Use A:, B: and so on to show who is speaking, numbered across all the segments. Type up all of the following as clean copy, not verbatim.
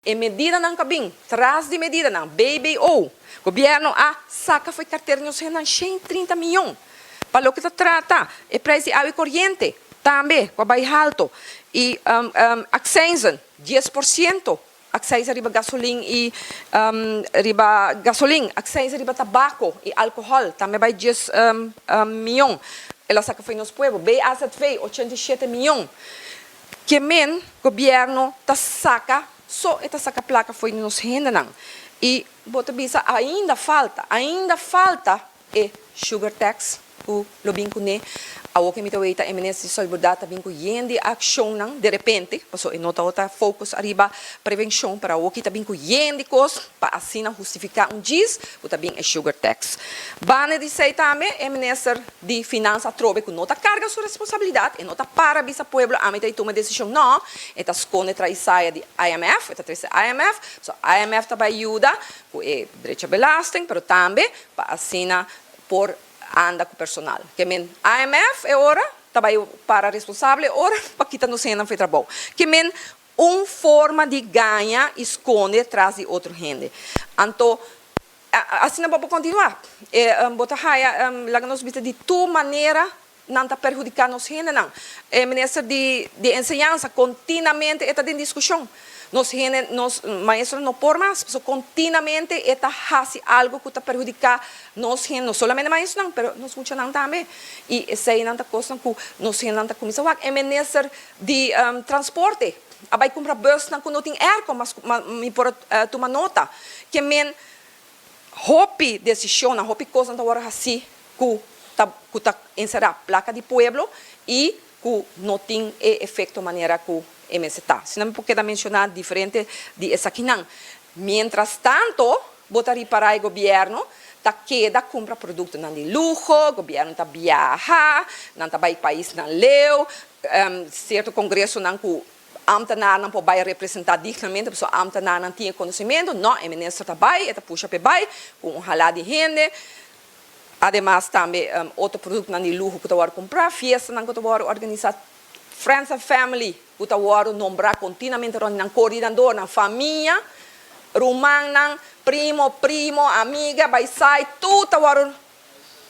A: E medida ng kabing, tras de medida ng BBO, gobyerno saca foi carteira nos renan 130 milhões. Para o que trata, e preço de água e corrente, também, com a baixo alto. E accension, 10%. Acceso riba gasolina e riba gasolina, acceso riba tabaco e álcool, também vai 10 milhões. Ela saca foi nos pueblos, BAZV, 87 milhões. Que men, governo, saca, só essa placa foi nos rendan. E, bota bisa, ainda falta e sugar tax, o lobinco ne, a o que me tawaita eminência de solidariedade binco yende action nang de repente, paso enota outra focus arriba prevenção para o que binco yende cos para assim justificar diz, bota bem é sugar tax. Bane de sei também eminência de finança trobe com nota carga sua responsabilidade, e nota para bisa pueblo a meta toma decisão não, eta esconde trai saia de IMF, eta trai IMF, so IMF também ajuda com brecha belasting, pero também para assim por anda com o personal. Que men IMF é hora, trabalho para responsável, hora para quitar no cena foi trabalho. Que men forma de ganhar esconde atrás de outro rende. Então, assim não vou continuar. Botar raia, lá nos vista de tua maneira não está perjudicar nos rende não. O ministro de ensinança continuamente está em discussão. Nos maestros não por mais, continuamente está fazendo algo que está perjudicar nos não somente maestros não, mas nos muitos não também. E essa aí não está coisa que nos não está começando a é ministro de transporte. A vai comprar bus não que não tem aircon, mas me por tomar nota que men hopi decisão, hopi coisa não hora assim que tá encerrar placa de pueblo e que não tem efeito maneira que MST. Se não porque mencionar diferente de essa aqui não. Mientras tanto, botaria para o governo, tá queda compra produto não de luxo, o governo tá viajar, não tá vai país não leu, certo congresso não que ambtenaar não pode representar dignamente, a pessoa ambtenaar não tinha conhecimento, não, o ministro tá vai, eta puxa para vai, com um halá de rende. Además também outro produto não de luxo que tu vai comprar, fiesta não que tu vai organizar. Friends and family, o tawaro nombrar continuamente ng coordenador ng família, rumang ng primo, amiga, baysay, tu tawaro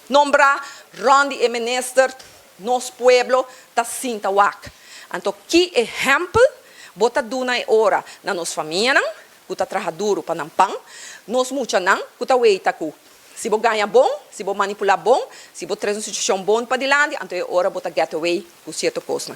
A: nombrar ron di minister nos pueblo ta sintawak. Anto que exemplo bota dunay ora na nos família nang kuta trabajaduro pa ng pang, nos mucha nang kuta weita ku. Se você ganha bom, se você manipular bom, se você traz uma situação boa para dilante, então é hora de botar getaway com certa coisa.